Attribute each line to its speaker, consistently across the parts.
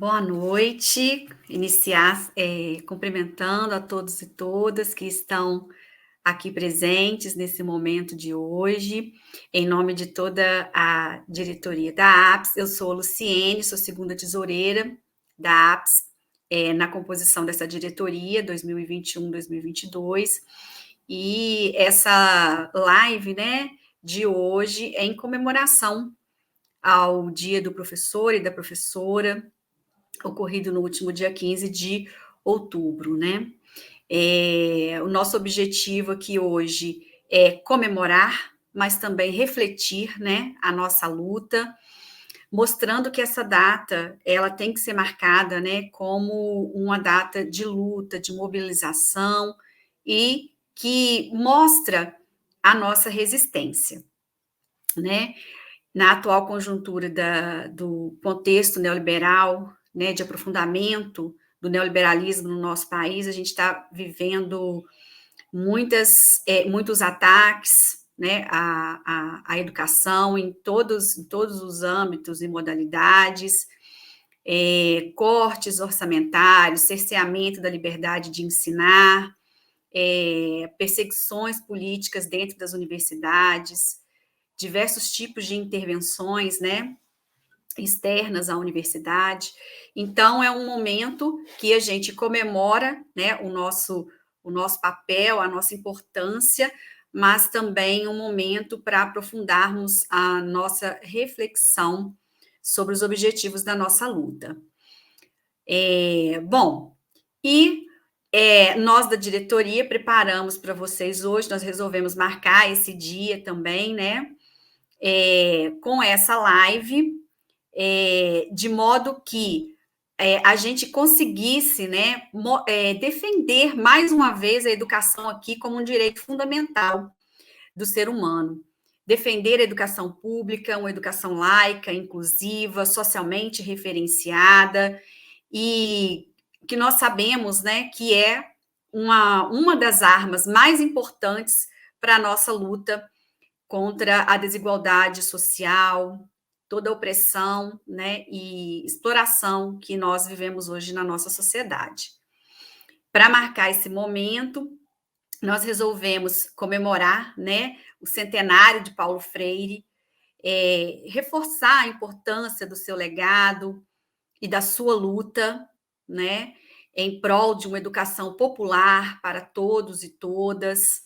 Speaker 1: Boa noite. Iniciar cumprimentando a todos e todas que estão aqui presentes nesse momento de hoje, em nome de toda a diretoria da APS. Eu sou a Luciene, sou segunda tesoureira da APS, na composição dessa diretoria 2021-2022, e essa live, né, de hoje é em comemoração ao Dia do Professor e da Professora, ocorrido no último dia 15 de outubro, né? O nosso objetivo aqui hoje é comemorar, mas também refletir, né, a nossa luta, mostrando que essa data, ela tem que ser marcada, né, como uma data de luta, de mobilização, e que mostra a nossa resistência, né? Na atual conjuntura do contexto neoliberal, né, de aprofundamento do neoliberalismo no nosso país, a gente está vivendo muitos ataques, né, à educação em todos os âmbitos e modalidades, cortes orçamentários, cerceamento da liberdade de ensinar, perseguições políticas dentro das universidades, diversos tipos de intervenções, né, externas à universidade. Então, é um momento que a gente comemora, né, o nosso papel, a nossa importância, mas também um momento para aprofundarmos a nossa reflexão sobre os objetivos da nossa luta. Nós da diretoria preparamos para vocês hoje, nós resolvemos marcar esse dia também, né, com essa live, de modo que a gente conseguisse, né, defender mais uma vez a educação aqui como um direito fundamental do ser humano. Defender a educação pública, uma educação laica, inclusiva, socialmente referenciada, e que nós sabemos, né, que é uma das armas mais importantes para a nossa luta contra a desigualdade social, toda a opressão, né, e exploração que nós vivemos hoje na nossa sociedade. Para marcar esse momento, nós resolvemos comemorar, né, o centenário de Paulo Freire, reforçar a importância do seu legado e da sua luta, né, em prol de uma educação popular para todos e todas.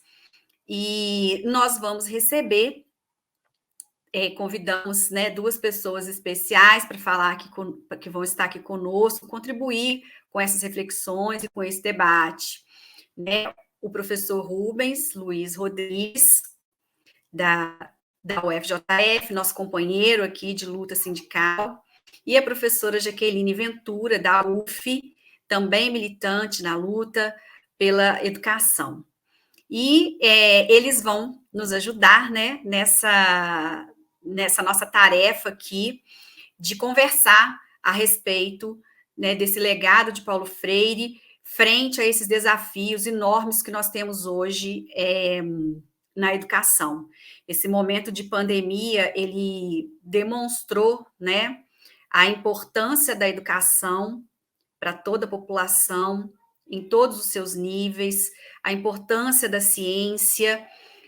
Speaker 1: E nós vamos receber, convidamos, né, duas pessoas especiais para falar que vão estar aqui conosco, contribuir com essas reflexões e com esse debate, né? O professor Rubens Luiz Rodrigues, da UFJF, nosso companheiro aqui de luta sindical, e a professora Jaqueline Ventura, da UF, também militante na luta pela educação. E eles vão nos ajudar, né, nessa nossa tarefa aqui de conversar a respeito, né, desse legado de Paulo Freire frente a esses desafios enormes que nós temos hoje na educação. Esse momento de pandemia, ele demonstrou, né, a importância da educação para toda a população, em todos os seus níveis, a importância da ciência,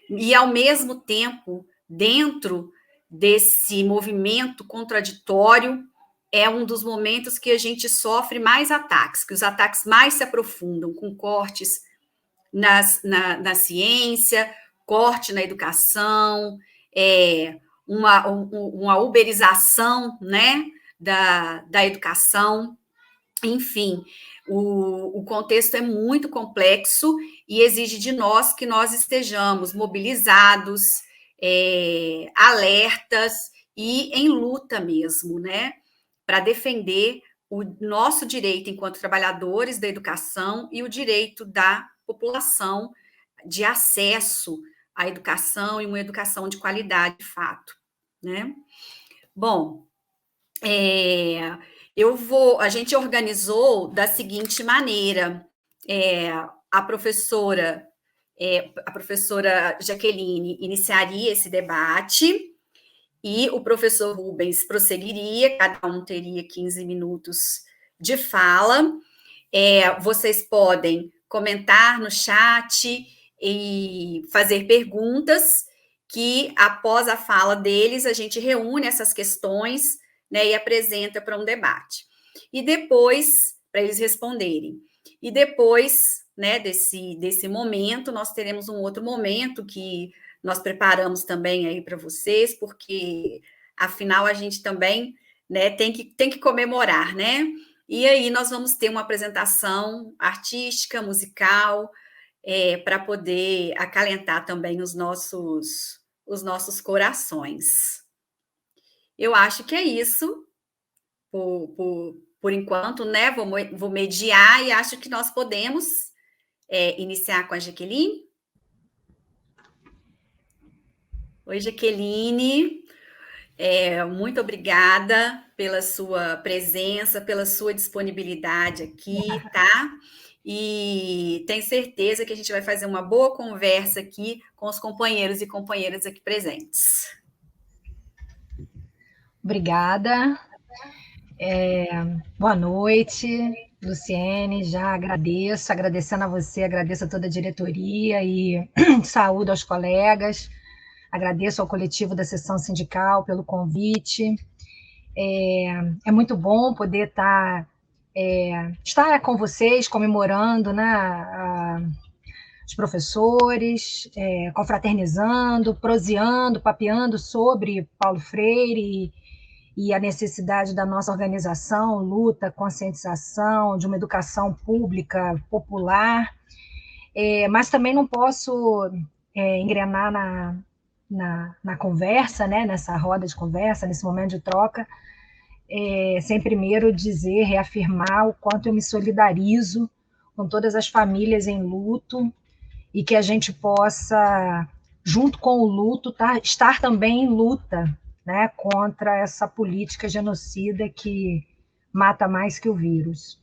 Speaker 1: e, ao mesmo tempo, dentro desse movimento contraditório, é um dos momentos que a gente sofre mais ataques, que os ataques mais se aprofundam, com cortes na ciência, corte na educação, uma uberização, né, da educação. Enfim, o contexto é muito complexo e exige de nós que nós estejamos mobilizados, alertas e em luta mesmo, né, para defender o nosso direito enquanto trabalhadores da educação e o direito da população de acesso à educação e uma educação de qualidade, de fato, né? Bom, a gente organizou da seguinte maneira: a professora Jaqueline iniciaria esse debate e o professor Rubens prosseguiria, cada um teria 15 minutos de fala. Vocês podem comentar no chat e fazer perguntas, que após a fala deles, a gente reúne essas questões, né, e apresenta para um debate. E depois, para eles responderem. E depois, né, desse momento, nós teremos um outro momento que nós preparamos também aí para vocês, porque, afinal, a gente também, né, tem que comemorar, né? E aí nós vamos ter uma apresentação artística, musical, para poder acalentar também os nossos corações. Eu acho que é isso, por enquanto, né? Vou mediar e acho que nós podemos iniciar com a Jaqueline. Oi, Jaqueline. Muito obrigada pela sua presença, pela sua disponibilidade aqui, tá? E tenho certeza que a gente vai fazer uma boa conversa aqui com os companheiros e companheiras aqui presentes.
Speaker 2: Obrigada. Boa noite, Luciene. Já agradecendo a você, agradeço a toda a diretoria e saúdo aos colegas. Agradeço ao coletivo da Seção Sindical pelo convite. É muito bom poder estar com vocês, comemorando, né, os professores, confraternizando, proseando, papeando sobre Paulo Freire e a necessidade da nossa organização, luta, conscientização, de uma educação pública, popular, mas também não posso engrenar na conversa, né, nessa roda de conversa, nesse momento de troca, sem primeiro dizer, reafirmar o quanto eu me solidarizo com todas as famílias em luto e que a gente possa, junto com o luto, estar também em luta, né, contra essa política genocida que mata mais que o vírus.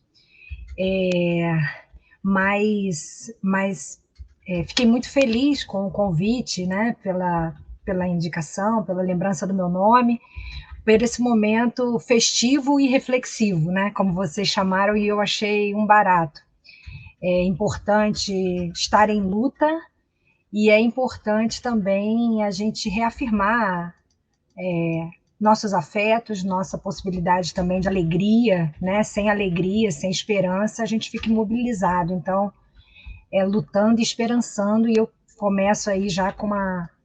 Speaker 2: Fiquei muito feliz com o convite, né, pela indicação, pela lembrança do meu nome, por esse momento festivo e reflexivo, né, como vocês chamaram, e eu achei um barato. É importante estar em luta e é importante também a gente reafirmar nossos afetos, nossa possibilidade também de alegria, né? Sem alegria, sem esperança, a gente fica imobilizado. Então, lutando e esperançando, e eu começo aí já com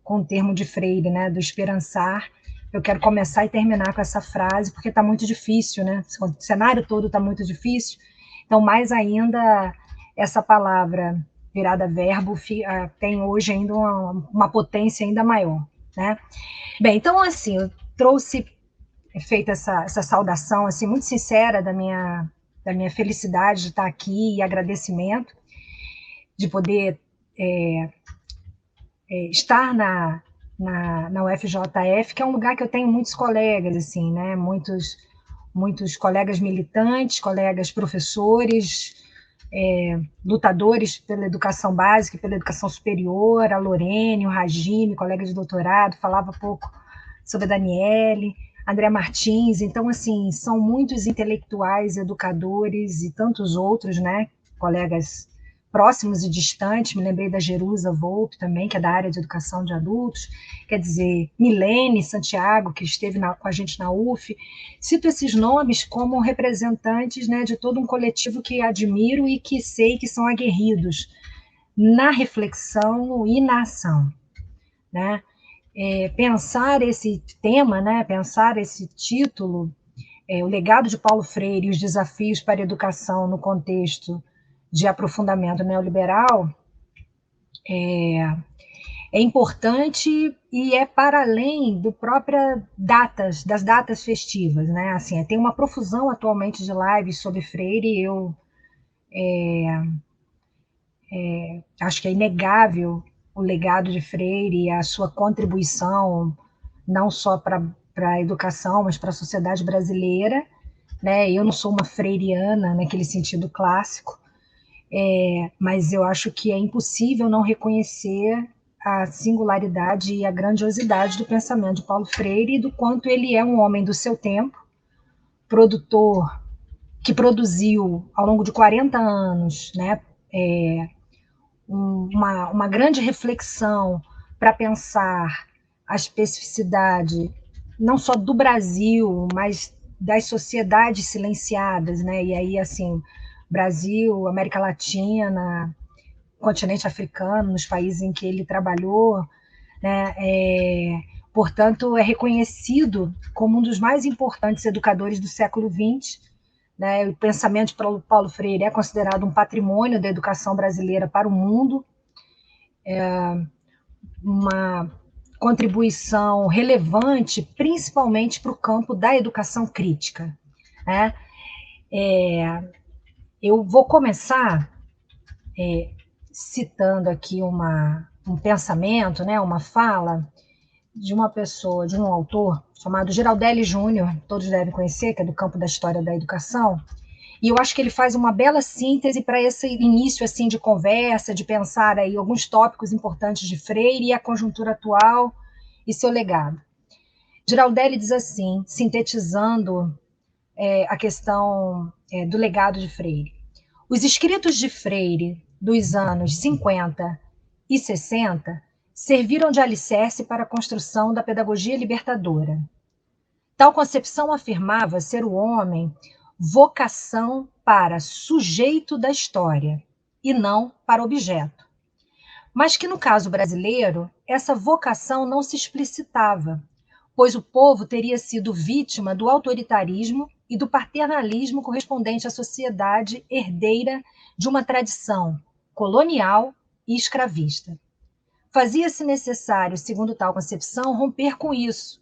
Speaker 2: o termo de Freire, né? Do esperançar. Eu quero começar e terminar com essa frase, porque está muito difícil, né? O cenário todo está muito difícil. Então, mais ainda, essa palavra virada verbo tem hoje ainda uma potência ainda maior, né? Bem, então, assim, eu trouxe, feita essa saudação, assim, muito sincera da minha felicidade de estar aqui e agradecimento de poder estar na UFJF, que é um lugar que eu tenho muitos colegas, assim, né? Muitos colegas militantes, colegas professores, lutadores pela educação básica e pela educação superior, a Lorene, o Ragime, colega de doutorado, falava pouco sobre a Daniele, André Martins. Então, assim, são muitos intelectuais, educadores e tantos outros, né, colegas próximos e distantes. Me lembrei da Jerusa Volpe também, que é da área de educação de adultos, quer dizer, Milene Santiago, que esteve com a gente na UF. Cito esses nomes como representantes, né, de todo um coletivo que admiro e que sei que são aguerridos na reflexão e na ação, né? Pensar esse tema, né, pensar esse título, o legado de Paulo Freire e os desafios para a educação no contexto de aprofundamento neoliberal, é importante e é para além das datas festivas, né? Assim, tem uma profusão atualmente de lives sobre Freire. Eu acho que é inegável o legado de Freire e a sua contribuição não só para a educação, mas para a sociedade brasileira, né? Eu não sou uma freiriana naquele sentido clássico, mas eu acho que é impossível não reconhecer a singularidade e a grandiosidade do pensamento de Paulo Freire e do quanto ele é um homem do seu tempo, produtor que produziu, ao longo de 40 anos, né, uma grande reflexão para pensar a especificidade não só do Brasil, mas das sociedades silenciadas, né? E aí, assim, Brasil, América Latina, continente africano, nos países em que ele trabalhou, né? Portanto, é reconhecido como um dos mais importantes educadores do século XX. Né? O pensamento de Paulo Freire é considerado um patrimônio da educação brasileira para o mundo, uma contribuição relevante, principalmente para o campo da educação crítica. Né? Eu vou começar citando aqui um pensamento, né, uma fala de uma pessoa, de um autor chamado Giraldelli Júnior, todos devem conhecer, que é do campo da história da educação, e eu acho que ele faz uma bela síntese para esse início assim de conversa, de pensar aí alguns tópicos importantes de Freire e a conjuntura atual e seu legado. Giraldelli diz assim, sintetizando a questão do legado de Freire. Os escritos de Freire dos anos 50 e 60 serviram de alicerce para a construção da pedagogia libertadora. Tal concepção afirmava ser o homem vocação para sujeito da história e não para objeto. Mas que no caso brasileiro, essa vocação não se explicitava, pois o povo teria sido vítima do autoritarismo e do paternalismo correspondente à sociedade herdeira de uma tradição colonial e escravista. Fazia-se necessário, segundo tal concepção, romper com isso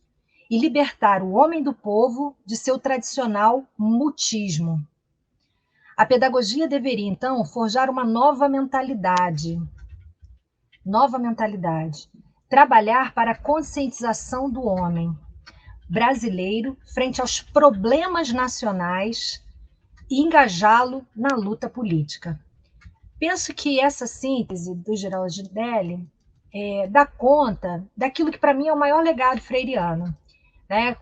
Speaker 2: e libertar o homem do povo de seu tradicional mutismo. A pedagogia deveria, então, forjar uma nova mentalidade, trabalhar para a conscientização do homem brasileiro frente aos problemas nacionais e engajá-lo na luta política. Penso que essa síntese do Giraldelli dá conta daquilo que para mim é o maior legado freiriano, né?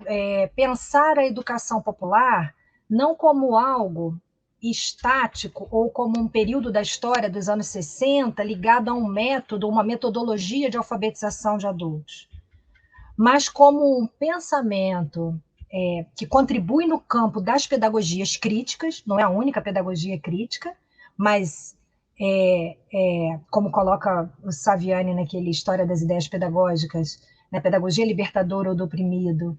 Speaker 2: Pensar a educação popular não como algo estático ou como um período da história dos anos 60 ligado a um método, uma metodologia de alfabetização de adultos, mas como um pensamento que contribui no campo das pedagogias críticas, não é a única pedagogia crítica, mas como coloca o Saviani naquele História das Ideias Pedagógicas, né, pedagogia libertadora ou do oprimido,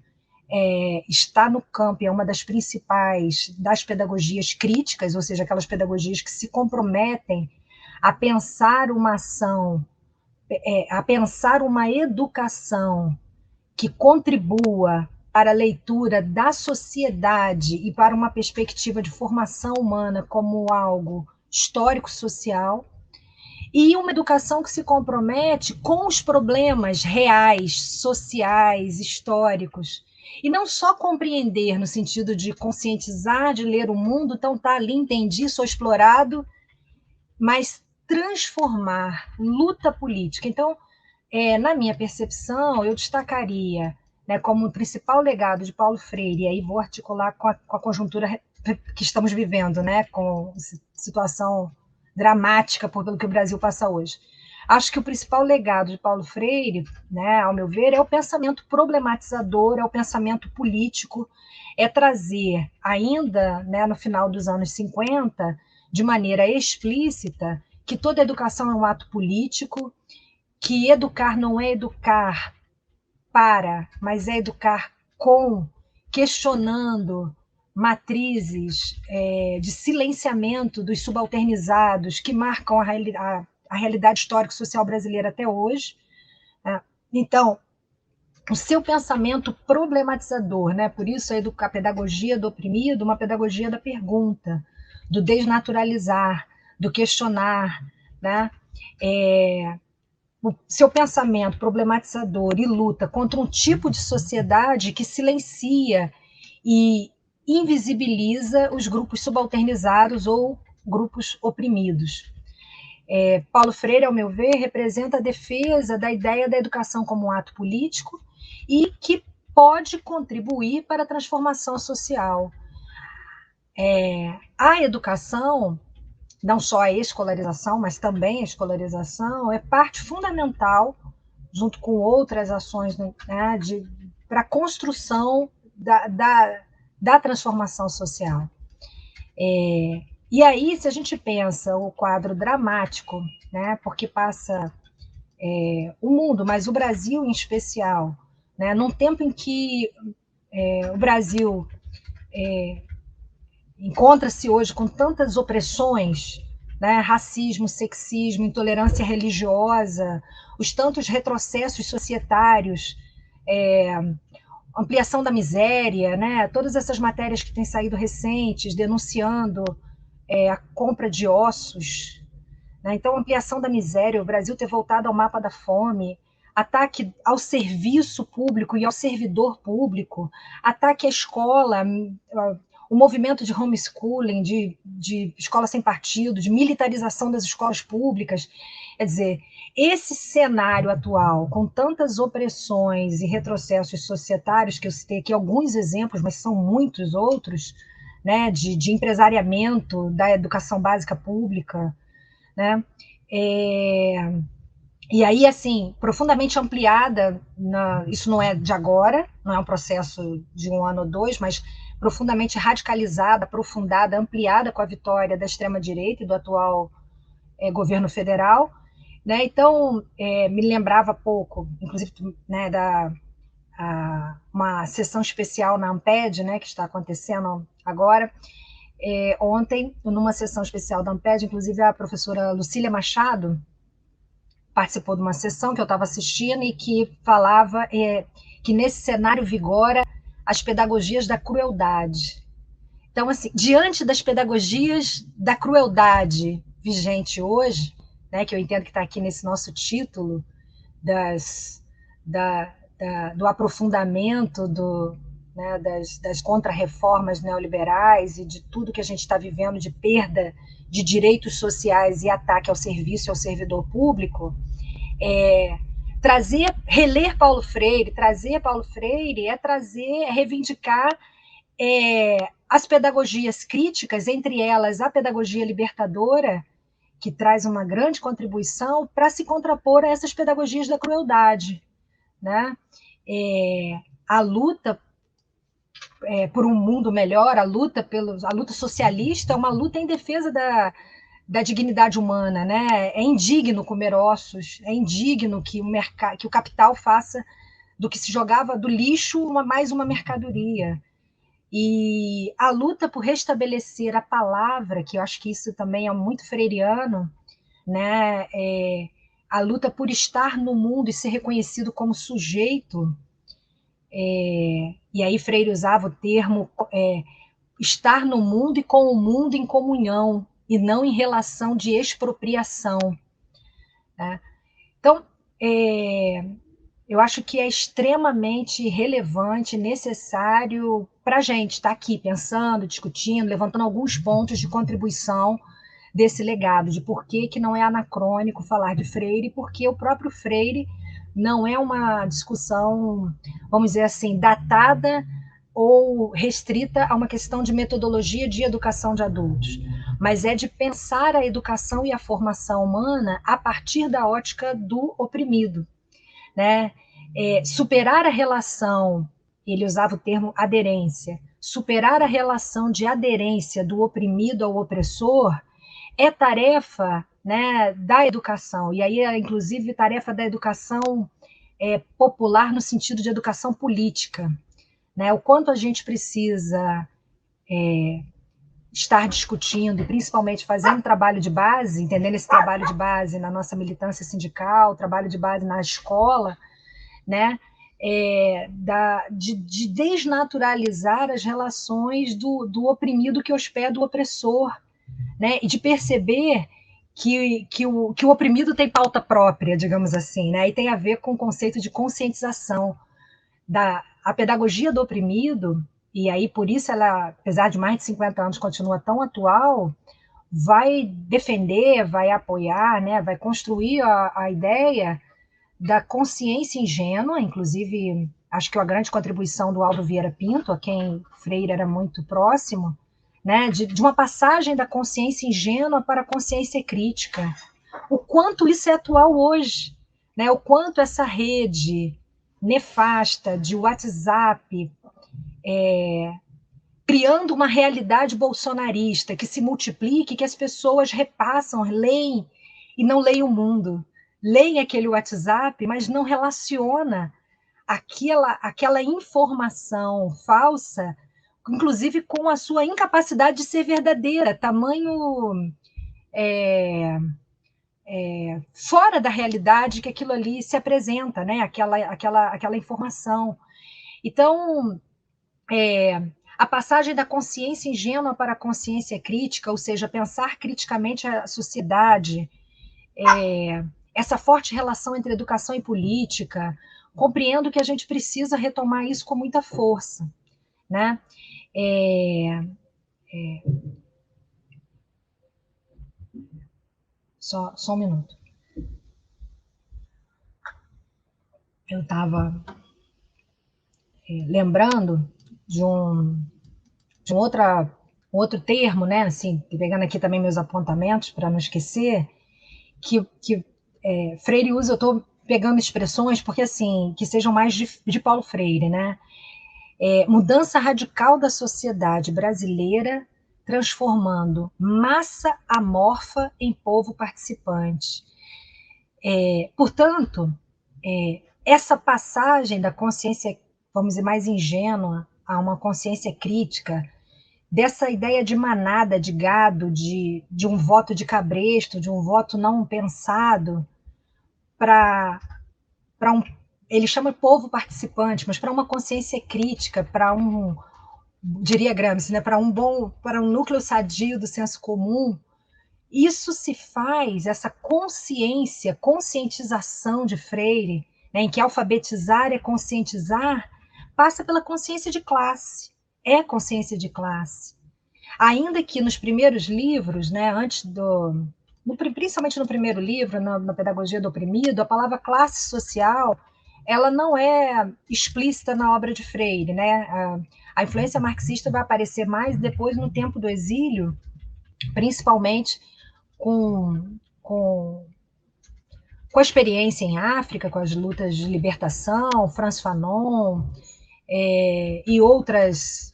Speaker 2: está no campo, é uma das principais das pedagogias críticas, ou seja, aquelas pedagogias que se comprometem a pensar uma ação, a pensar uma educação que contribua para a leitura da sociedade e para uma perspectiva de formação humana como algo histórico-social, e uma educação que se compromete com os problemas reais, sociais, históricos, e não só compreender no sentido de conscientizar, de ler o mundo, então tá ali, entendi, sou explorado, mas transformar, luta política. Então, na minha percepção, eu destacaria, né, como o principal legado de Paulo Freire, e aí vou articular com a conjuntura que estamos vivendo, né, com situação dramática pelo que o Brasil passa hoje. Acho que o principal legado de Paulo Freire, né, ao meu ver, é o pensamento problematizador, é o pensamento político, é trazer, ainda, né, no final dos anos 50, de maneira explícita, que toda educação é um ato político, que educar não é educar para, mas é educar com, questionando matrizes de silenciamento dos subalternizados que marcam a realidade histórico-social brasileira até hoje. Então, o seu pensamento problematizador, né? Por isso a pedagogia do oprimido, uma pedagogia da pergunta, do desnaturalizar, do questionar, né? O seu pensamento problematizador e luta contra um tipo de sociedade que silencia e invisibiliza os grupos subalternizados ou grupos oprimidos. Paulo Freire, ao meu ver, representa a defesa da ideia da educação como um ato político e que pode contribuir para a transformação social. A educação, não só a escolarização, mas também a escolarização, é parte fundamental, junto com outras ações, né, para a construção da transformação social. E aí, se a gente pensa o quadro dramático, né, porque passa o mundo, mas o Brasil em especial, né, num tempo em que o Brasil encontra-se hoje com tantas opressões, né, racismo, sexismo, intolerância religiosa, os tantos retrocessos societários, ampliação da miséria, né, todas essas matérias que têm saído recentes denunciando a compra de ossos, né, então ampliação da miséria, o Brasil ter voltado ao mapa da fome, ataque ao serviço público e ao servidor público, ataque à escola, o movimento de homeschooling, de escola sem partido, de militarização das escolas públicas. Quer dizer, esse cenário atual, com tantas opressões e retrocessos societários, que eu citei aqui alguns exemplos, mas são muitos outros, né, de empresariamento da educação básica pública, né, e aí, assim, profundamente ampliada, isso não é de agora, não é um processo de um ano ou dois, mas profundamente radicalizada, aprofundada, ampliada com a vitória da extrema-direita e do atual governo federal. Né? Então, me lembrava pouco, inclusive, né, uma sessão especial na Amped, né, que está acontecendo agora. Ontem, numa sessão especial da Amped, inclusive a professora Lucília Machado participou de uma sessão que eu estava assistindo e que falava que nesse cenário vigora as pedagogias da crueldade. Então, assim, diante das pedagogias da crueldade vigente hoje, né, que eu entendo que está aqui nesse nosso título, do aprofundamento né, das contrarreformas neoliberais e de tudo que a gente está vivendo de perda de direitos sociais e ataque ao serviço e ao servidor público, reler Paulo Freire, trazer Paulo Freire é reivindicar as pedagogias críticas, entre elas a pedagogia libertadora, que traz uma grande contribuição para se contrapor a essas pedagogias da crueldade. Né? A luta por um mundo melhor, a luta socialista é uma luta em defesa da dignidade humana, né? É indigno comer ossos, é indigno que o capital faça do que se jogava do lixo mais uma mercadoria. E a luta por restabelecer a palavra, que eu acho que isso também é muito freiriano, né? A luta por estar no mundo e ser reconhecido como sujeito. E aí Freire usava o termo estar no mundo e com o mundo em comunhão, e não em relação de expropriação. Né? Então, eu acho que é extremamente relevante, necessário para a gente estar aqui pensando, discutindo, levantando alguns pontos de contribuição desse legado, de por que não é anacrônico falar de Freire, porque o próprio Freire não é uma discussão, vamos dizer assim, datada ou restrita a uma questão de metodologia de educação de adultos, mas é de pensar a educação e a formação humana a partir da ótica do oprimido. Né? Superar a relação, ele usava o termo aderência, superar a relação de aderência do oprimido ao opressor é tarefa, né, da educação, e aí é inclusive tarefa da educação popular no sentido de educação política. Né? O quanto a gente precisa estar discutindo, e principalmente fazendo trabalho de base, entendendo esse trabalho de base na nossa militância sindical, trabalho de base na escola, né? De desnaturalizar as relações do oprimido que hospeda o opressor, né? E de perceber que o oprimido tem pauta própria, digamos assim, né? E tem a ver com o conceito de conscientização. A pedagogia do oprimido, e aí por isso ela, apesar de mais de 50 anos, continua tão atual, vai defender, vai apoiar, né? Vai construir a ideia da consciência ingênua, inclusive acho que a grande contribuição do Aldo Vieira Pinto, a quem Freire era muito próximo, né, de uma passagem da consciência ingênua para a consciência crítica. O quanto isso é atual hoje, né? O quanto essa rede nefasta de WhatsApp criando uma realidade bolsonarista que se multiplique, que as pessoas repassam, leem e não leem o mundo. Leem aquele WhatsApp, mas não relaciona aquela informação falsa, inclusive com a sua incapacidade de ser verdadeira, tamanho fora da realidade que aquilo ali se apresenta, né? Aquela informação. Então, a passagem da consciência ingênua para a consciência crítica, ou seja, pensar criticamente a sociedade, essa forte relação entre educação e política, compreendo que a gente precisa retomar isso com muita força, né? Só um minuto. Eu estava lembrando de um outro termo, né? Assim, pegando aqui também meus apontamentos para não esquecer, que Freire usa. Eu estou pegando expressões porque assim que sejam mais de Paulo Freire, né? Mudança radical da sociedade brasileira, transformando massa amorfa em povo participante. Portanto, essa passagem da consciência, vamos dizer, mais ingênua a uma consciência crítica, dessa ideia de manada, de gado, de um voto de cabresto, de um voto não pensado, para ele chama povo participante, mas para uma consciência crítica, para diria Gramsci, né, para um núcleo sadio do senso comum. Isso se faz, essa conscientização de Freire, né, em que alfabetizar é conscientizar, passa pela consciência de classe, consciência de classe. Ainda que nos primeiros livros, né, principalmente no primeiro livro, na Pedagogia do Oprimido, a palavra classe social ela não é explícita na obra de Freire, né? A influência marxista vai aparecer mais depois no tempo do exílio, principalmente com a experiência em África, com as lutas de libertação, Frantz Fanon, e outras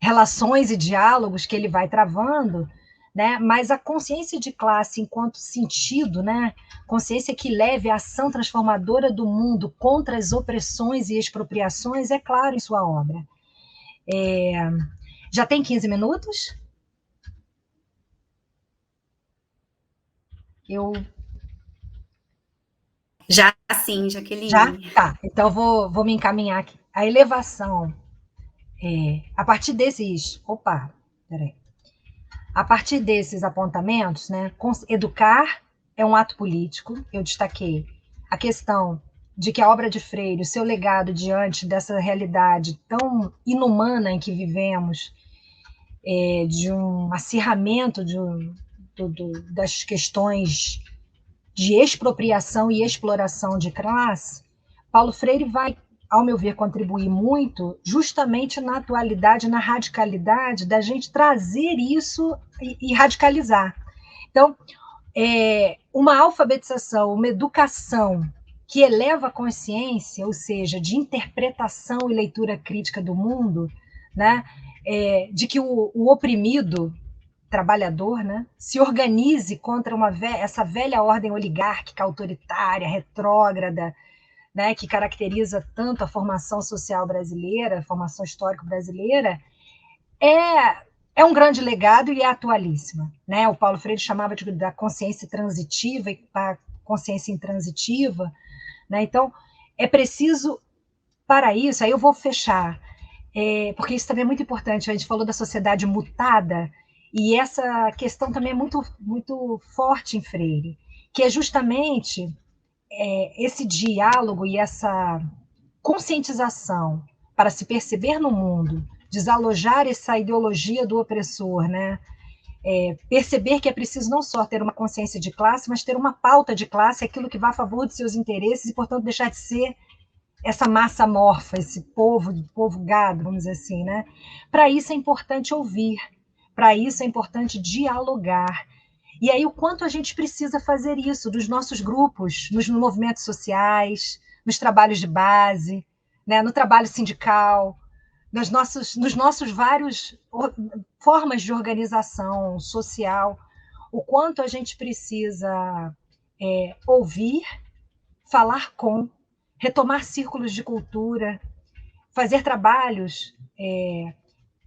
Speaker 2: relações e diálogos que ele vai travando, né? Mas a consciência de classe enquanto sentido, né? Consciência que leve a ação transformadora do mundo contra as opressões e expropriações, é claro em sua obra. Já tem 15 minutos?
Speaker 1: Já sim, Jaqueline.
Speaker 2: Já? Tá, então vou me encaminhar aqui. A elevação, a partir desses... Opa, peraí. A partir desses apontamentos, né, educar é um ato político. Eu destaquei a questão de que a obra de Freire, o seu legado diante dessa realidade tão inumana em que vivemos, de um acirramento das questões de expropriação e exploração de classe, Paulo Freire vai, ao meu ver, contribuir muito justamente na atualidade, na radicalidade da gente trazer isso e radicalizar. Então, uma alfabetização, uma educação que eleva a consciência, ou seja, de interpretação e leitura crítica do mundo, né, de que o oprimido trabalhador, né, se organize contra essa velha ordem oligárquica, autoritária, retrógrada, né, que caracteriza tanto a formação social brasileira, a formação histórica brasileira, é um grande legado e é atualíssima, né? O Paulo Freire chamava da consciência transitiva e a consciência intransitiva, né? Então, é preciso, para isso, aí eu vou fechar, porque isso também é muito importante. A gente falou da sociedade mutada, e essa questão também é muito, muito forte em Freire, que é justamente esse diálogo e essa conscientização para se perceber no mundo, desalojar essa ideologia do opressor, né? Perceber que é preciso não só ter uma consciência de classe, mas ter uma pauta de classe, aquilo que vá a favor dos seus interesses e, portanto, deixar de ser essa massa amorfa, esse povo gado, vamos dizer assim, né? Para isso é importante ouvir, para isso é importante dialogar. E aí o quanto a gente precisa fazer isso dos nossos grupos, nos movimentos sociais, nos trabalhos de base, né? No trabalho sindical, nos nossos vários formas de organização social, o quanto a gente precisa ouvir, falar com, retomar círculos de cultura, fazer trabalhos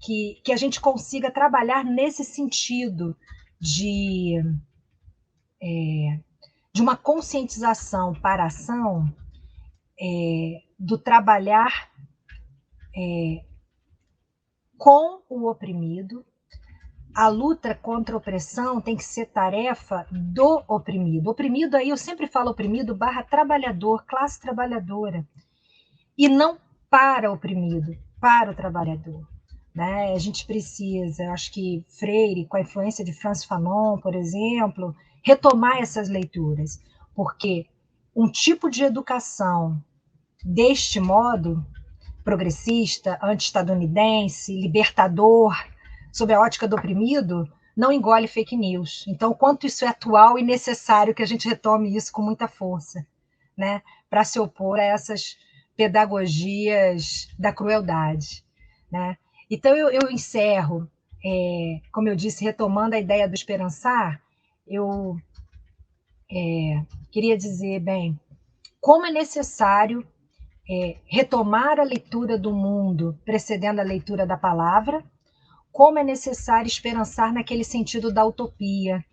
Speaker 2: que a gente consiga trabalhar nesse sentido de, de uma conscientização para a ação, do trabalhar com o oprimido. A luta contra a opressão tem que ser tarefa do oprimido. Oprimido aí, eu sempre falo oprimido / trabalhador, classe trabalhadora. E não para o oprimido, para o trabalhador. Né? A gente precisa, acho que Freire, com a influência de Francis Fanon, por exemplo, retomar essas leituras, porque um tipo de educação deste modo, progressista, anti-estadunidense, libertador, sob a ótica do oprimido, não engole fake news. Então, o quanto isso é atual e necessário que a gente retome isso com muita força, né? Para se opor a essas pedagogias da crueldade, né? Então, eu encerro, como eu disse, retomando a ideia do esperançar, eu queria dizer, bem, como é necessário retomar a leitura do mundo precedendo a leitura da palavra, como é necessário esperançar naquele sentido da utopia,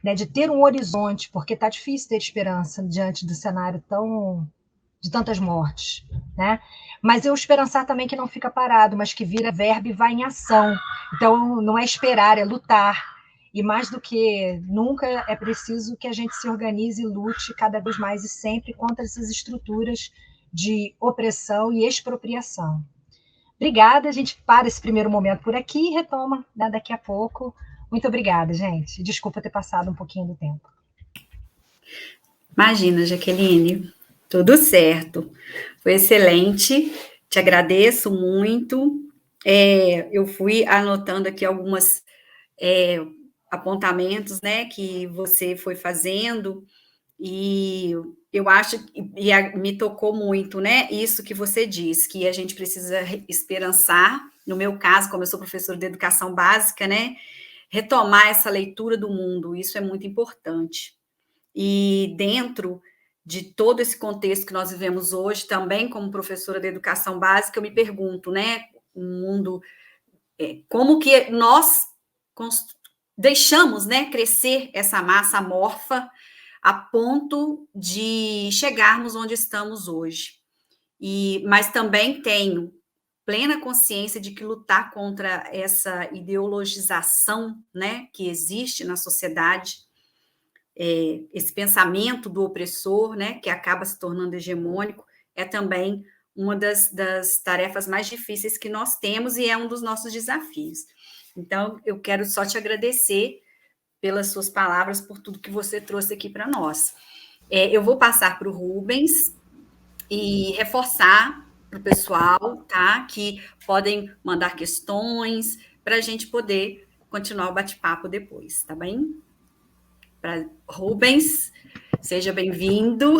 Speaker 2: né, de ter um horizonte, porque está difícil ter esperança diante do cenário de tantas mortes, né? Mas eu esperançar também que não fica parado, mas que vira verbo e vai em ação. Então, não é esperar, é lutar. E mais do que nunca, é preciso que a gente se organize e lute cada vez mais e sempre contra essas estruturas de opressão e expropriação. Obrigada, a gente para esse primeiro momento por aqui e retoma, né, daqui a pouco. Muito obrigada, gente. Desculpa ter passado um pouquinho do tempo.
Speaker 1: Imagina, Jaqueline, tudo certo. Foi excelente, te agradeço muito. Eu fui anotando aqui algumas apontamentos, né, que você foi fazendo, e eu acho, me tocou muito, né, isso que você diz, que a gente precisa esperançar, no meu caso, como eu sou professora de educação básica, né, retomar essa leitura do mundo, isso é muito importante. E dentro de todo esse contexto que nós vivemos hoje, também como professora de educação básica, eu me pergunto, né, um mundo, como que nós deixamos, né, crescer essa massa amorfa a ponto de chegarmos onde estamos hoje. Mas também tenho plena consciência de que lutar contra essa ideologização, né, que existe na sociedade, esse pensamento do opressor, né, que acaba se tornando hegemônico, é também uma das tarefas mais difíceis que nós temos e é um dos nossos desafios. Então, eu quero só te agradecer pelas suas palavras, por tudo que você trouxe aqui para nós. Eu vou passar para o Rubens e reforçar para o pessoal, tá, que podem mandar questões para a gente poder continuar o bate-papo depois, tá bem? Para Rubens, seja bem-vindo,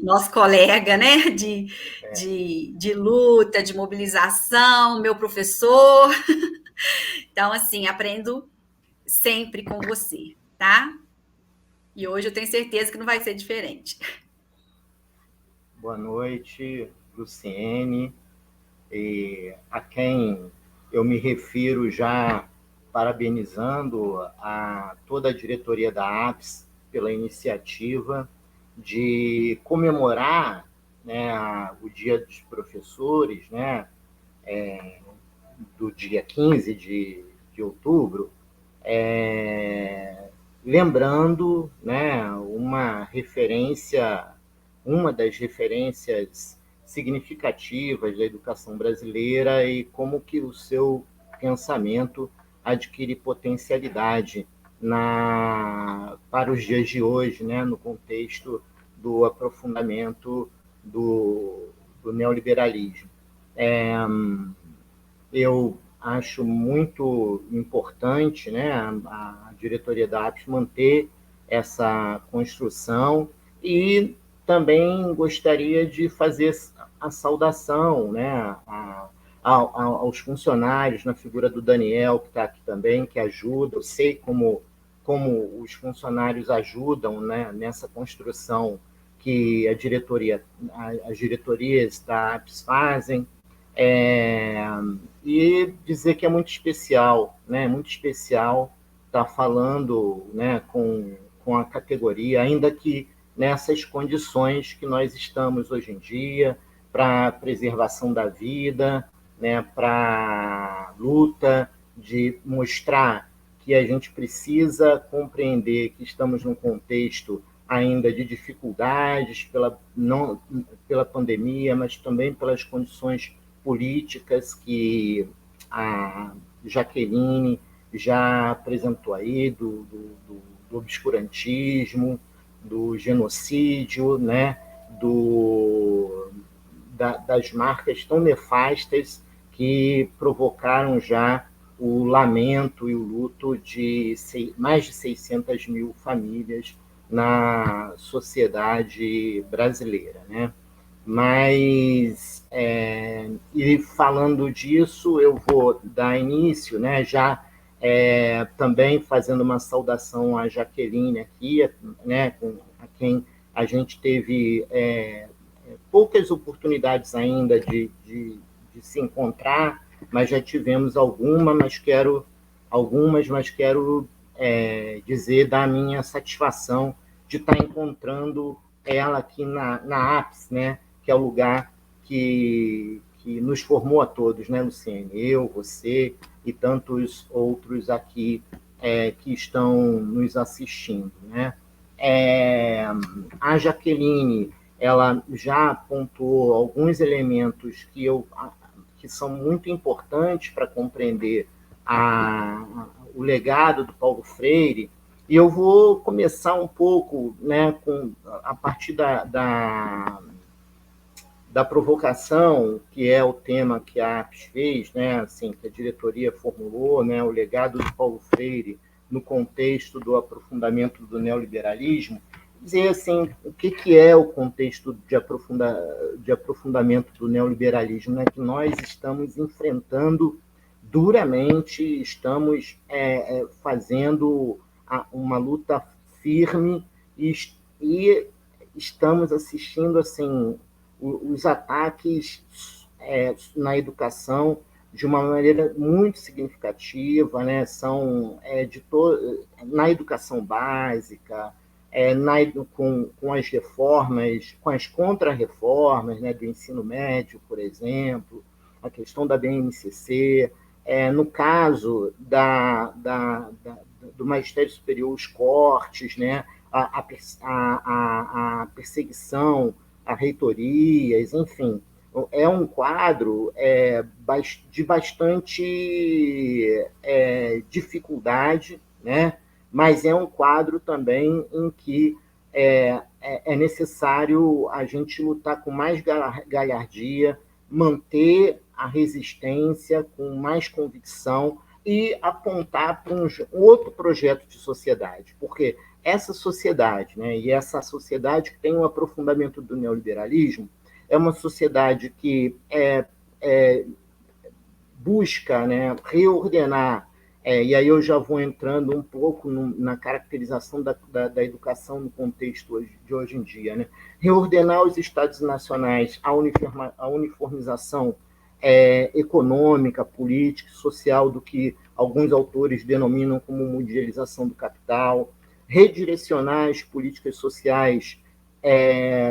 Speaker 1: nosso colega, né, de luta, de mobilização, meu professor. Então, assim, aprendo sempre com você, tá? E hoje eu tenho certeza que não vai ser diferente.
Speaker 3: Boa noite, Luciene, a quem eu me refiro já parabenizando a toda a diretoria da APS pela iniciativa de comemorar, né, o Dia dos Professores, né, do dia 15 de outubro, lembrando, né, uma das referências significativas da educação brasileira e como que o seu pensamento adquire potencialidade para os dias de hoje, né, no contexto do aprofundamento do do neoliberalismo. Eu acho muito importante, né, a diretoria da APES manter essa construção, e também gostaria de fazer a saudação, né, aos funcionários, na figura do Daniel, que está aqui também, que ajuda. Eu sei como os funcionários ajudam, né, nessa construção que as diretorias da APES fazem, e dizer que é muito especial, né, muito especial estar falando, né, com a categoria, ainda que nessas condições que nós estamos hoje em dia, para a preservação da vida, né, para a luta, de mostrar que a gente precisa compreender que estamos num contexto ainda de dificuldades pela pandemia, mas também pelas condições políticas que a Jaqueline já apresentou aí, do obscurantismo, do genocídio, né, das marcas tão nefastas que provocaram já o lamento e o luto de mais de 600 mil famílias na sociedade brasileira, né? Mas, e falando disso, eu vou dar início, né, já também fazendo uma saudação à Jaqueline aqui, né, a quem a gente teve poucas oportunidades ainda de se encontrar, mas já tivemos algumas, mas quero dizer da minha satisfação de estar encontrando ela aqui na APES, né, que é o lugar que nos formou a todos, né, Luciene? Eu, você e tantos outros aqui que estão nos assistindo, né? A Jaqueline, ela já apontou alguns elementos que são muito importantes para compreender o legado do Paulo Freire, e eu vou começar um pouco, né, a partir da provocação, que é o tema que a APES fez, né, assim, que a diretoria formulou, né, o legado do Paulo Freire no contexto do aprofundamento do neoliberalismo. Dizer assim, o que é o contexto de aprofundamento do neoliberalismo, né, que nós estamos enfrentando duramente, estamos fazendo uma luta firme, e estamos assistindo assim os ataques na educação de uma maneira muito significativa, né? São na educação básica, com as reformas, com as contrarreformas, né, do ensino médio, por exemplo, a questão da BNCC, no caso do Magistério Superior, os cortes, né, a perseguição a reitorias, enfim. É um quadro de bastante dificuldade, né? Mas é um quadro também em que é necessário a gente lutar com mais galhardia, manter a resistência com mais convicção e apontar para um outro projeto de sociedade, porque essa sociedade, né, e essa sociedade que tem um aprofundamento do neoliberalismo, é uma sociedade que busca, né, reordenar, e aí eu já vou entrando um pouco na caracterização da educação no contexto de hoje em dia, né? Reordenar os estados nacionais, a uniformização econômica, política e social do que alguns autores denominam como mundialização do capital, redirecionar as políticas sociais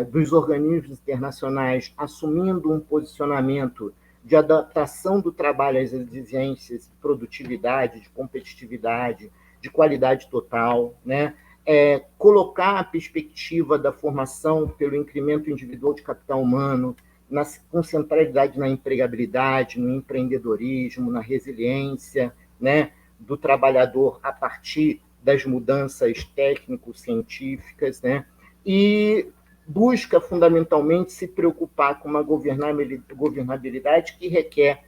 Speaker 3: dos organismos internacionais, assumindo um posicionamento de adaptação do trabalho às exigências de produtividade, de competitividade, de qualidade total, né? Colocar a perspectiva da formação pelo incremento individual de capital humano, com centralidade na empregabilidade, no empreendedorismo, na resiliência, né, do trabalhador a partir das mudanças técnico-científicas, né, e busca fundamentalmente se preocupar com uma governabilidade que requer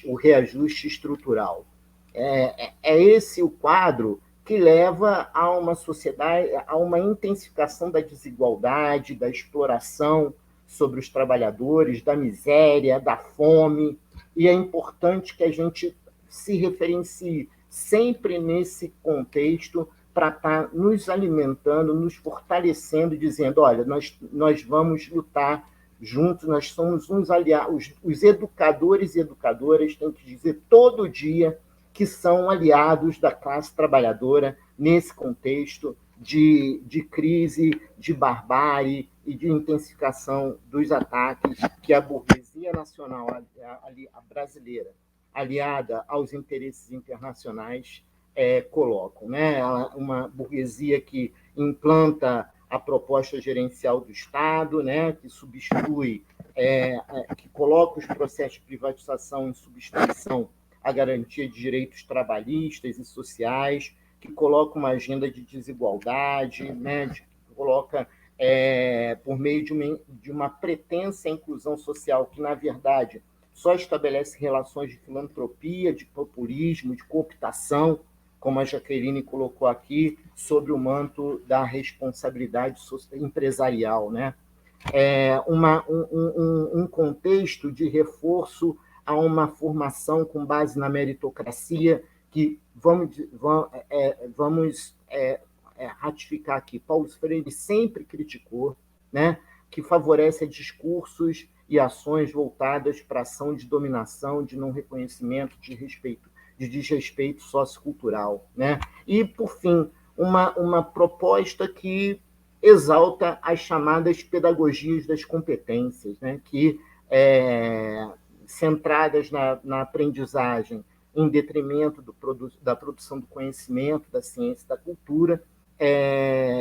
Speaker 3: o reajuste estrutural. É esse o quadro que leva a uma sociedade, a uma intensificação da desigualdade, da exploração sobre os trabalhadores, da miséria, da fome, e é importante que a gente se referencie sempre nesse contexto para estar nos alimentando, nos fortalecendo, dizendo, olha, nós vamos lutar juntos, nós somos uns aliados. Os educadores e educadoras têm que dizer todo dia que são aliados da classe trabalhadora nesse contexto de crise, de barbárie e de intensificação dos ataques que a burguesia nacional a brasileira, aliada aos interesses internacionais, colocam. Né? Uma burguesia que implanta a proposta gerencial do Estado, né? Que substitui, que coloca os processos de privatização em substituição à garantia de direitos trabalhistas e sociais, que coloca uma agenda de desigualdade, né? Que coloca, por meio de uma pretensa inclusão social que, na verdade, só estabelece relações de filantropia, de populismo, de cooptação, como a Jaqueline colocou aqui, sobre o manto da responsabilidade empresarial. Né? Um contexto de reforço a uma formação com base na meritocracia, que vamos ratificar aqui, Paulo Freire sempre criticou, né? Que favorece discursos e ações voltadas para a ação de dominação, de não reconhecimento, de desrespeito sociocultural. Né? E, por fim, uma proposta que exalta as chamadas pedagogias das competências, né? Que, centradas na aprendizagem em detrimento da produção do conhecimento, da ciência, da cultura,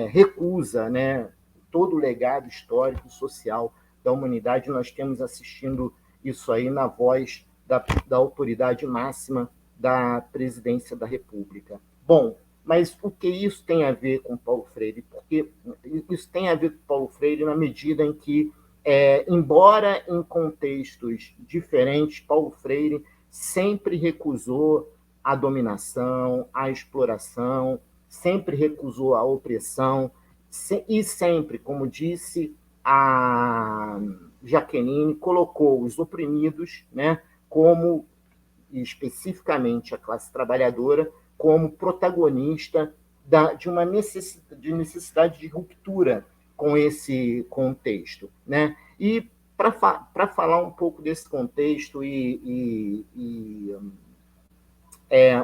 Speaker 3: recusa, né, todo o legado histórico e social da humanidade. Nós temos assistindo isso aí na voz da autoridade máxima da presidência da República. Bom, mas o que isso tem a ver com Paulo Freire? Porque isso tem a ver com Paulo Freire na medida em que, embora em contextos diferentes, Paulo Freire sempre recusou a dominação, a exploração, sempre recusou a opressão, e sempre, como disse a Jaqueline, colocou os oprimidos, né, como, especificamente a classe trabalhadora, como protagonista de uma necessidade de ruptura com esse contexto. Né? E para falar um pouco desse contexto e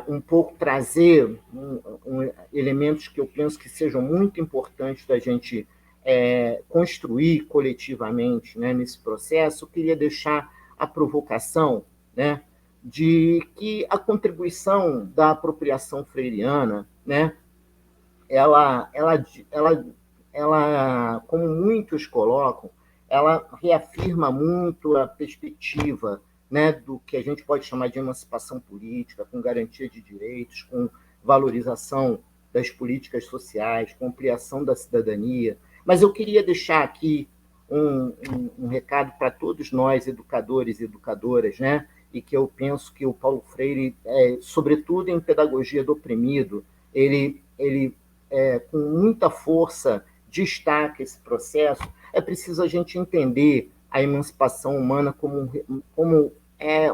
Speaker 3: um pouco trazer elementos que eu penso que sejam muito importantes da gente construir coletivamente, né, nesse processo, eu queria deixar a provocação, né, de que a contribuição da apropriação freiriana, né, ela, como muitos colocam, ela reafirma muito a perspectiva, né, do que a gente pode chamar de emancipação política, com garantia de direitos, com valorização das políticas sociais, com ampliação da cidadania. Mas eu queria deixar aqui um recado para todos nós, educadores e educadoras, né, e que eu penso que o Paulo Freire, sobretudo em Pedagogia do Oprimido, ele com muita força destaca esse processo. É preciso a gente entender a emancipação humana como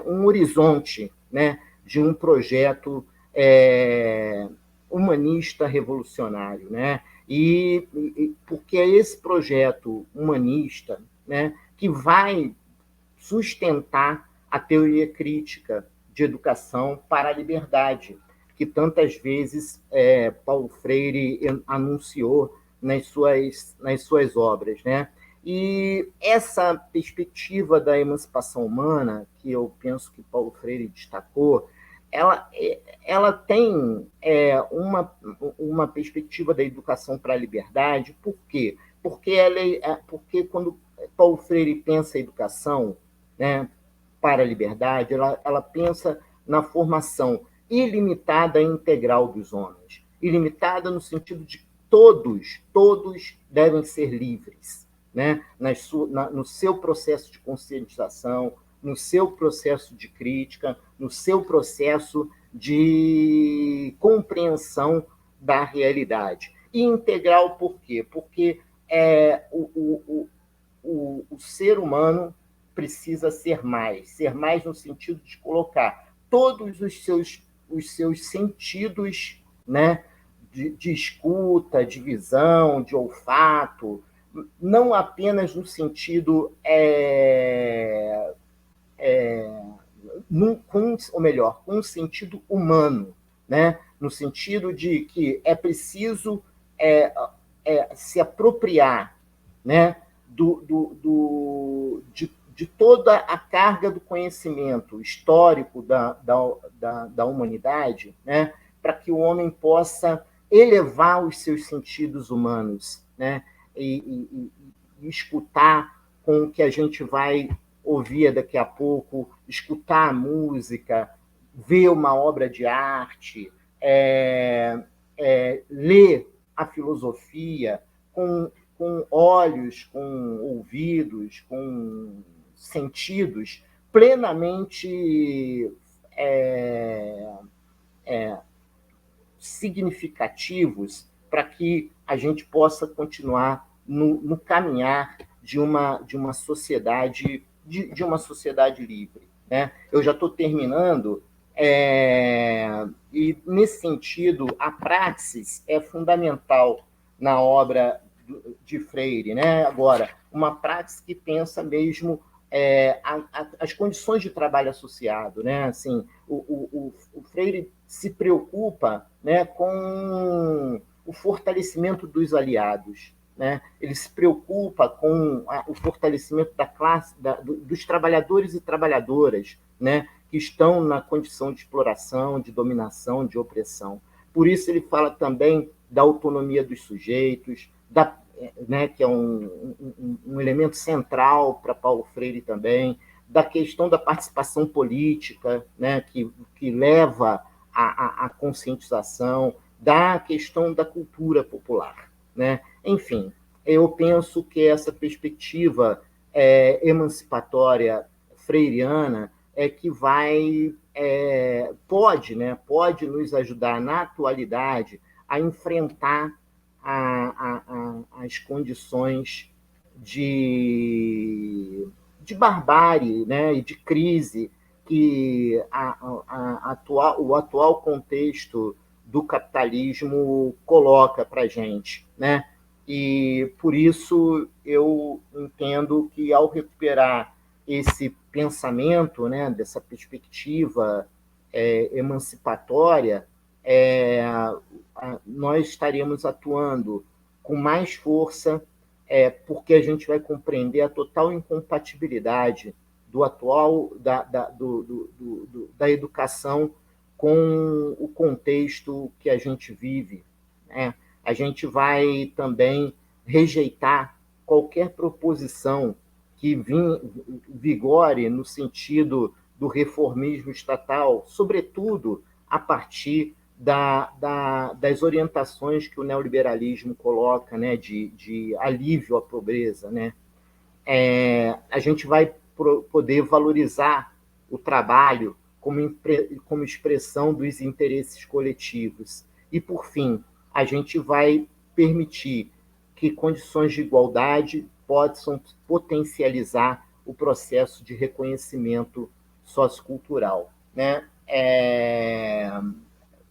Speaker 3: um horizonte, né, de um projeto humanista revolucionário, né? E porque é esse projeto humanista, né, que vai sustentar a teoria crítica de educação para a liberdade, que tantas vezes Paulo Freire anunciou nas suas obras. Né? E essa perspectiva da emancipação humana, que eu penso que Paulo Freire destacou, ela tem uma perspectiva da educação para a liberdade. Por quê? Porque quando Paulo Freire pensa a educação, né, para a liberdade, ela pensa na formação ilimitada e integral dos homens. Ilimitada no sentido de todos devem ser livres. né, no seu processo de conscientização, no seu processo de crítica, no seu processo de compreensão da realidade. E integral por quê? Porque o ser humano precisa ser mais no sentido de colocar todos os seus sentidos, né, de escuta, de visão, de olfato, não apenas no sentido com um sentido humano, né? No sentido de que é preciso se apropriar, né? De toda a carga do conhecimento histórico da humanidade, né? Para que o homem possa elevar os seus sentidos humanos, né? E escutar com o que a gente vai ouvir daqui a pouco, escutar a música, ver uma obra de arte, ler a filosofia com olhos, com ouvidos, com sentidos plenamente significativos para que a gente possa continuar no caminhar de uma sociedade livre, né? Eu já estou terminando, e nesse sentido a praxis é fundamental na obra de Freire, né? Agora, uma praxis que pensa mesmo as condições de trabalho associado, né? Assim, o Freire se preocupa, né, com o fortalecimento dos aliados, né? Ele se preocupa com o fortalecimento da classe, dos trabalhadores e trabalhadoras, né, que estão na condição de exploração, de dominação, de opressão. Por isso ele fala também da autonomia dos sujeitos, né, que é um elemento central para Paulo Freire também, da questão da participação política, né, que leva à conscientização, da questão da cultura popular, né? Enfim, eu penso que essa perspectiva emancipatória freiriana que pode nos ajudar na atualidade a enfrentar as condições de barbárie, né, e de crise que o atual contexto do capitalismo coloca para a gente, né? E por isso eu entendo que ao recuperar esse pensamento, né, dessa perspectiva emancipatória, nós estaremos atuando com mais força, porque a gente vai compreender a total incompatibilidade do atual da educação com o contexto que a gente vive, né? A gente vai também rejeitar qualquer proposição que vigore no sentido do reformismo estatal, sobretudo a partir das orientações que o neoliberalismo coloca, né, de alívio à pobreza, né? A gente vai poder valorizar o trabalho como expressão dos interesses coletivos. E, por fim, a gente vai permitir que condições de igualdade possam potencializar o processo de reconhecimento sociocultural, né?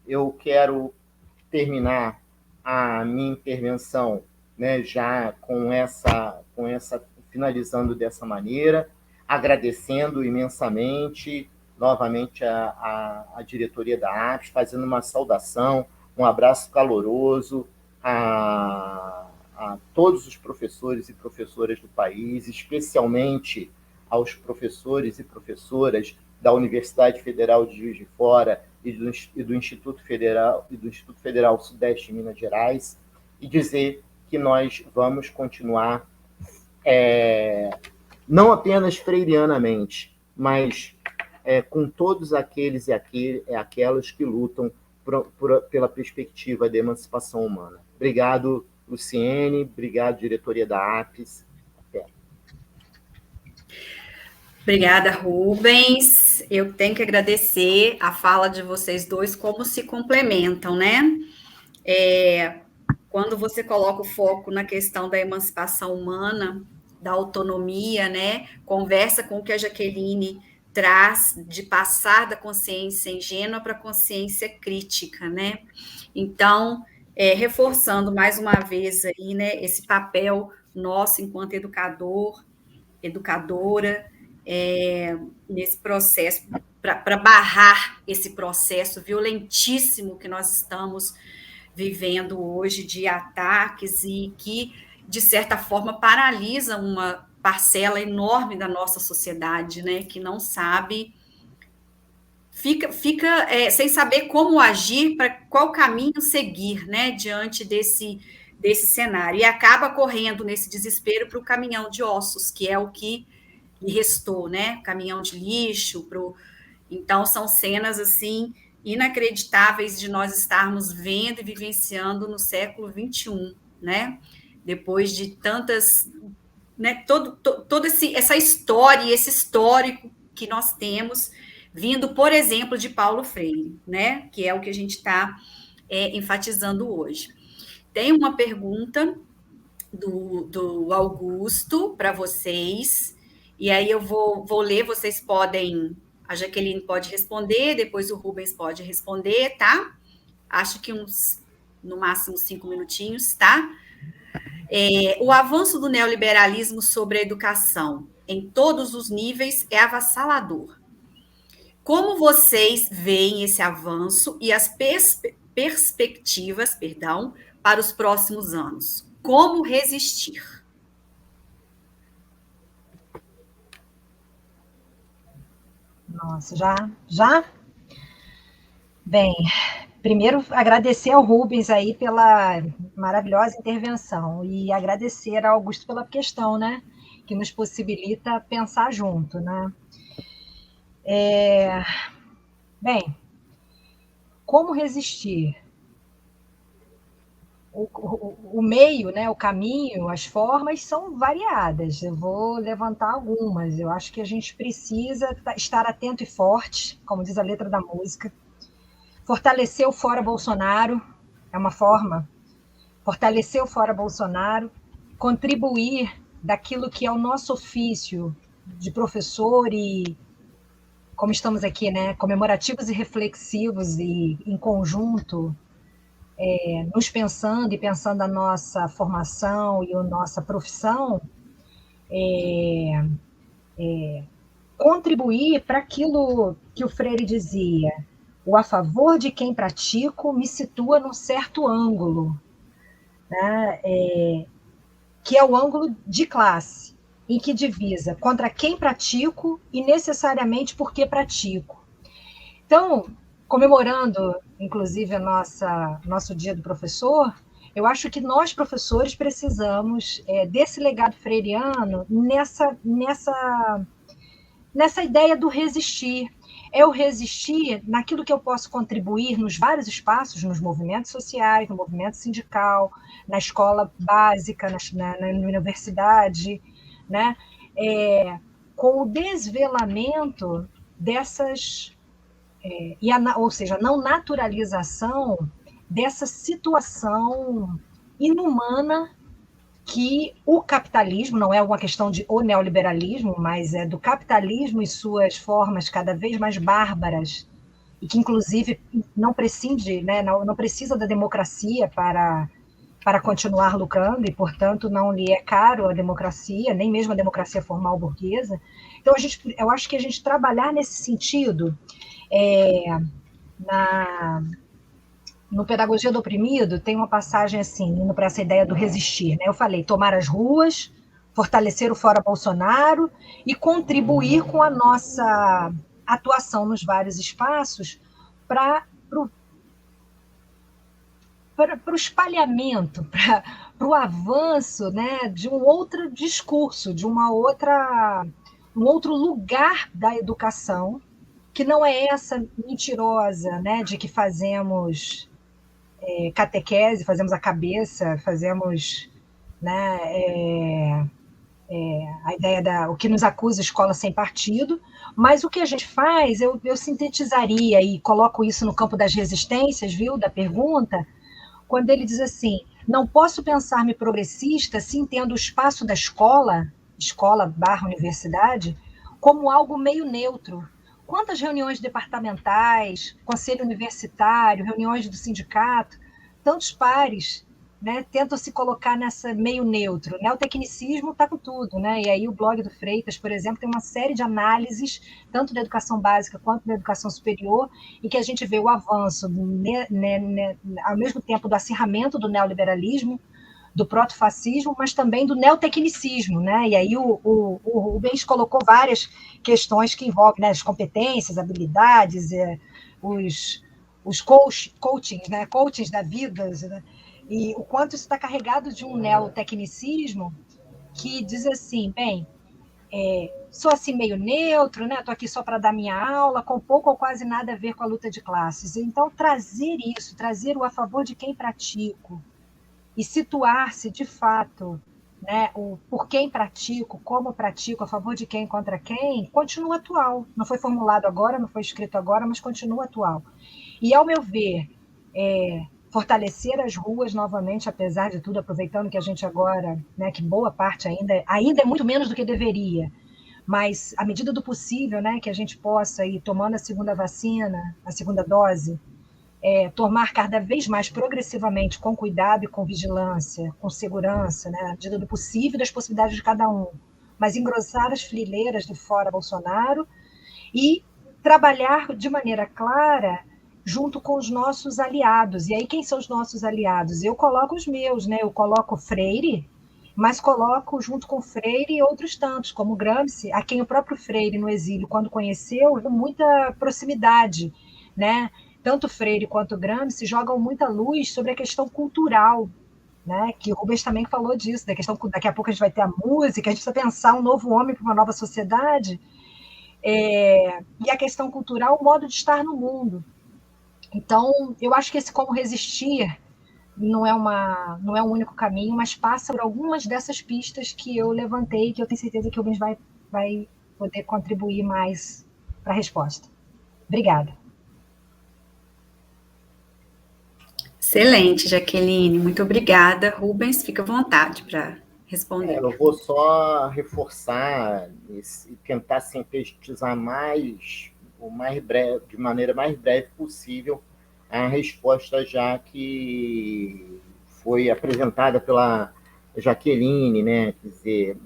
Speaker 3: Eu quero terminar a minha intervenção, né, já com essa finalizando dessa maneira, agradecendo imensamente novamente a diretoria da APES, fazendo uma saudação, um abraço caloroso a todos os professores e professoras do país, especialmente aos professores e professoras da Universidade Federal de Juiz de Fora e do Instituto Federal Sudeste de Minas Gerais, e dizer que nós vamos continuar não apenas freirianamente, mas com todos aqueles e aquelas que lutam pela perspectiva da emancipação humana. Obrigado, Luciene, obrigado, diretoria da APES.
Speaker 1: Obrigada, Rubens. Eu tenho que agradecer a fala de vocês dois, como se complementam, né? Quando você coloca o foco na questão da emancipação humana, da autonomia, né? Conversa com o que a Jaqueline traz de passar da consciência ingênua para a consciência crítica, né? Então, reforçando mais uma vez aí, né, esse papel nosso enquanto educador, educadora, nesse processo, para barrar esse processo violentíssimo que nós estamos vivendo hoje de ataques e que, de certa forma, paralisa uma parcela enorme da nossa sociedade, né, que não sabe, fica sem saber como agir, para qual caminho seguir, né, diante desse cenário, e acaba correndo nesse desespero para o caminhão de ossos, que é o que lhe restou, né, caminhão de lixo, então são cenas assim inacreditáveis de nós estarmos vendo e vivenciando no século XXI, né? Depois de tantas, né? Toda essa história e esse histórico que nós temos vindo, por exemplo, de Paulo Freire, né? Que é o que a gente está enfatizando hoje. Tem uma pergunta do Augusto para vocês, e aí eu vou ler, vocês podem, a Jaqueline pode responder, depois o Rubens pode responder, tá? Acho que no máximo 5 minutinhos, tá? O avanço do neoliberalismo sobre a educação em todos os níveis é avassalador. Como vocês veem esse avanço e as perspectivas, para os próximos anos? Como resistir?
Speaker 2: Nossa, já? Bem, primeiro agradecer ao Rubens aí pela maravilhosa intervenção e agradecer ao Augusto pela questão, né, que nos possibilita pensar junto, né. Bem, como resistir? O meio, né, o caminho, as formas são variadas. Eu vou levantar algumas. Eu acho que a gente precisa estar atento e forte, como diz a letra da música. Fortalecer o Fora Bolsonaro é uma forma. Fortalecer o Fora Bolsonaro, contribuir daquilo que é o nosso ofício de professor e, como estamos aqui, né, comemorativos e reflexivos e em conjunto, nos pensando e pensando a nossa formação e a nossa profissão, contribuir para aquilo que o Freire dizia: o a favor de quem pratico me situa num certo ângulo, né? Que é o ângulo de classe, em que divisa contra quem pratico e necessariamente por que pratico. Então, comemorando, inclusive, nosso Dia do Professor, eu acho que nós, professores, precisamos desse legado freiriano nessa ideia do resistir. É o resistir naquilo que eu posso contribuir nos vários espaços, nos movimentos sociais, no movimento sindical, na escola básica, na universidade, né? Com o desvelamento dessas... ou seja, a não naturalização dessa situação inumana que o capitalismo, não é uma questão de o neoliberalismo, mas é do capitalismo e suas formas cada vez mais bárbaras, e que, inclusive, não prescinde, né, não precisa da democracia para continuar lucrando, e, portanto, não lhe é caro a democracia, nem mesmo a democracia formal burguesa. Então, eu acho que a gente trabalhar nesse sentido, no Pedagogia do Oprimido, tem uma passagem assim, indo para essa ideia do resistir, né? Eu falei, tomar as ruas, fortalecer o Fora Bolsonaro e contribuir com a nossa atuação nos vários espaços para o espalhamento, para o avanço, né, de um outro discurso, de um outro lugar da educação, que não é essa mentirosa, né, de que fazemos catequese, fazemos a cabeça, fazemos, né, a ideia o que nos acusa escola sem partido, mas o que a gente faz, eu sintetizaria e coloco isso no campo das resistências, viu, da pergunta, quando ele diz assim, não posso pensar-me progressista se entendo o espaço da escola/universidade, como algo meio neutro. Quantas reuniões departamentais, conselho universitário, reuniões do sindicato, tantos pares, né, tentam se colocar nessa meio neutro. Neotecnicismo está com tudo, né? E aí o blog do Freitas, por exemplo, tem uma série de análises, tanto da educação básica quanto da educação superior, em que a gente vê o avanço, ao mesmo tempo, do acirramento do neoliberalismo, do protofascismo, mas também do neotecnicismo, né? E aí o Rubens colocou várias questões que envolvem, né, as competências, habilidades, os coachings, né? Coachings da vida, né? E o quanto isso está carregado de um neotecnicismo que diz assim, bem, sou assim meio neutro, né? Estou aqui só para dar minha aula, com pouco ou quase nada a ver com a luta de classes. Então, trazer o a favor de quem pratico, e situar-se de fato, né, o por quem pratico, como pratico, a favor de quem, contra quem, continua atual. Não foi formulado agora, não foi escrito agora, mas continua atual. E, ao meu ver, fortalecer as ruas novamente, apesar de tudo, aproveitando que a gente agora, né, que boa parte ainda é muito menos do que deveria, mas à medida do possível, né, que a gente possa ir tomando a segunda vacina, a segunda dose, tomar cada vez mais progressivamente, com cuidado e com vigilância, com segurança, né, à medida do possível e das possibilidades de cada um, mas engrossar as fileiras do fora Bolsonaro e trabalhar de maneira clara junto com os nossos aliados. E aí, quem são os nossos aliados? Eu coloco os meus, né? Eu coloco Freire, mas coloco junto com Freire outros tantos, como Gramsci, a quem o próprio Freire, no exílio, quando conheceu, com muita proximidade, né? Tanto Freire quanto Gramsci jogam muita luz sobre a questão cultural, né? Que o Rubens também falou disso, da questão, daqui a pouco a gente vai ter a música, a gente precisa pensar um novo homem para uma nova sociedade, e a questão cultural, o modo de estar no mundo. Então, eu acho que esse como resistir não é um único caminho, mas passa por algumas dessas pistas que eu levantei, que eu tenho certeza que o Rubens vai poder contribuir mais para a resposta. Obrigada.
Speaker 1: Excelente, Jaqueline. Muito obrigada. Rubens, fica à vontade para responder.
Speaker 3: Eu vou só reforçar e tentar sintetizar de maneira mais breve possível a resposta já que foi apresentada pela Jaqueline, né? Quer dizer,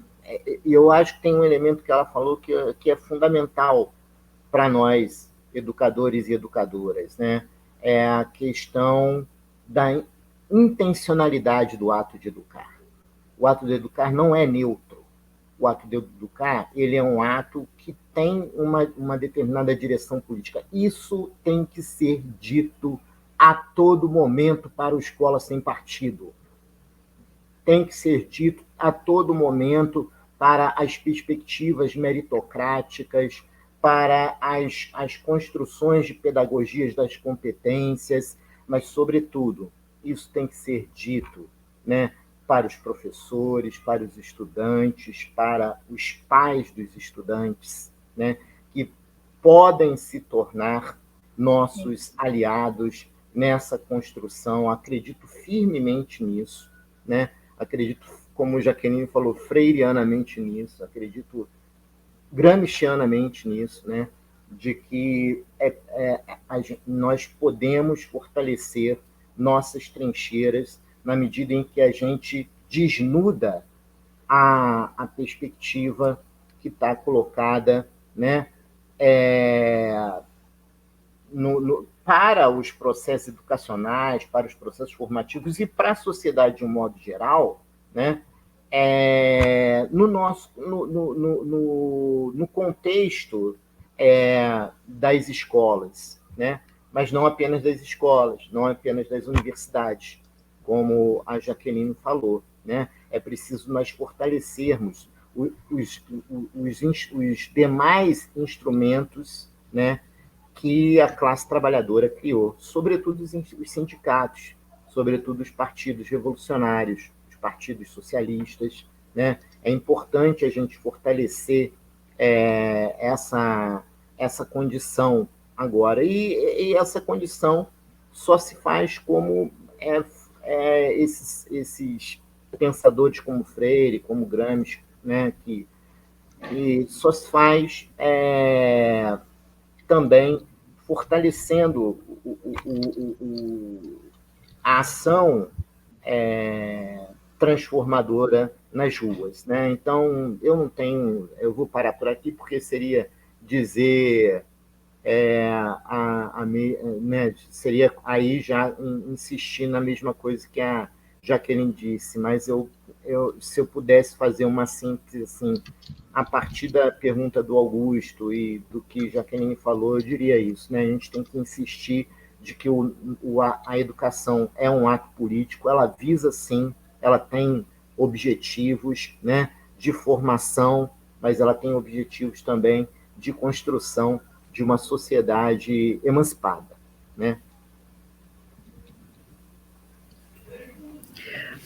Speaker 3: eu acho que tem um elemento que ela falou que é fundamental para nós, educadores e educadoras, né? É a questão da intencionalidade do ato de educar. O ato de educar não é neutro. O ato de educar, ele é um ato que tem uma determinada direção política. Isso tem que ser dito a todo momento para o Escola Sem Partido. Tem que ser dito a todo momento para as perspectivas meritocráticas, para as construções de pedagogias das competências, mas, sobretudo, isso tem que ser dito, né, para os professores, para os estudantes, para os pais dos estudantes, né, que podem se tornar nossos aliados nessa construção. Acredito firmemente nisso, né? Acredito, como o Jaqueline falou, freireanamente nisso, acredito gramscianamente nisso, né? De que nós podemos fortalecer nossas trincheiras na medida em que a gente desnuda a perspectiva que está colocada, né, para os processos educacionais, para os processos formativos e para a sociedade de um modo geral, né, no contexto das escolas, né, mas não apenas das escolas, não apenas das universidades, como a Jaqueline falou, né? É preciso nós fortalecermos os demais instrumentos, né, que a classe trabalhadora criou, sobretudo os sindicatos, sobretudo os partidos revolucionários, os partidos socialistas, né? É importante a gente fortalecer essa condição agora. E essa condição só se faz como esses pensadores como Freire, como Gramsci, né, que só se faz também fortalecendo a ação transformadora nas ruas, né? Então, eu vou parar por aqui porque seria dizer né, seria aí já insistir na mesma coisa que a Jaqueline disse, mas se eu pudesse fazer uma síntese assim, a partir da pergunta do Augusto e do que Jaqueline falou, eu diria isso, né? A gente tem que insistir de que a educação é um ato político, ela visa sim, ela tem objetivos, né, de formação, mas ela tem objetivos também de construção de uma sociedade emancipada, né?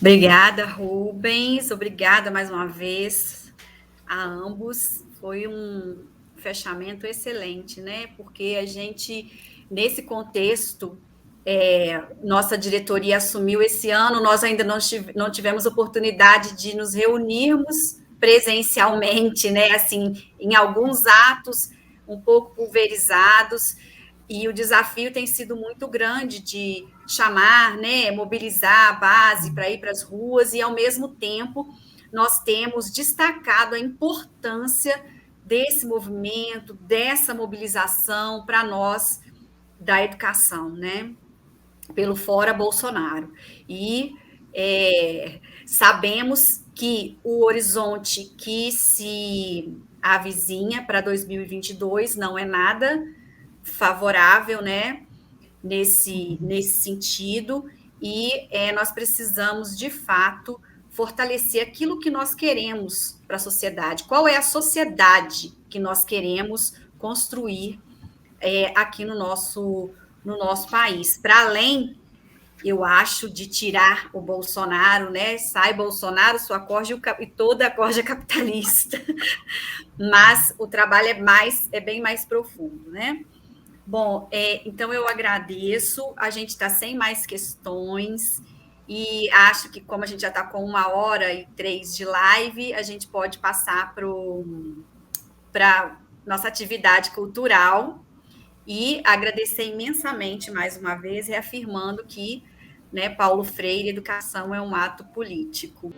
Speaker 1: Obrigada, Rubens. Obrigada mais uma vez a ambos. Foi um fechamento excelente, né? Porque a gente, nesse contexto, nossa diretoria assumiu esse ano, nós ainda não tivemos oportunidade de nos reunirmos presencialmente, né? Assim, em alguns atos um pouco pulverizados, e o desafio tem sido muito grande de chamar, né, mobilizar a base para ir para as ruas, e ao mesmo tempo nós temos destacado a importância desse movimento, dessa mobilização para nós da educação, né, pelo Fora Bolsonaro. E sabemos que o horizonte que se avizinha para 2022 não é nada favorável, né, nesse sentido, e nós precisamos, de fato, fortalecer aquilo que nós queremos para a sociedade. Qual é a sociedade que nós queremos construir aqui no nosso país? Para além, eu acho, de tirar o Bolsonaro, né? Sai Bolsonaro, sua corja e toda a corja capitalista. Mas o trabalho é bem mais profundo, né? Bom, então eu agradeço, a gente está sem mais questões, e acho que, como a gente já está com 1h03 de live, a gente pode passar para nossa atividade cultural, e agradecer imensamente mais uma vez, reafirmando que, né, Paulo Freire, educação é um ato político.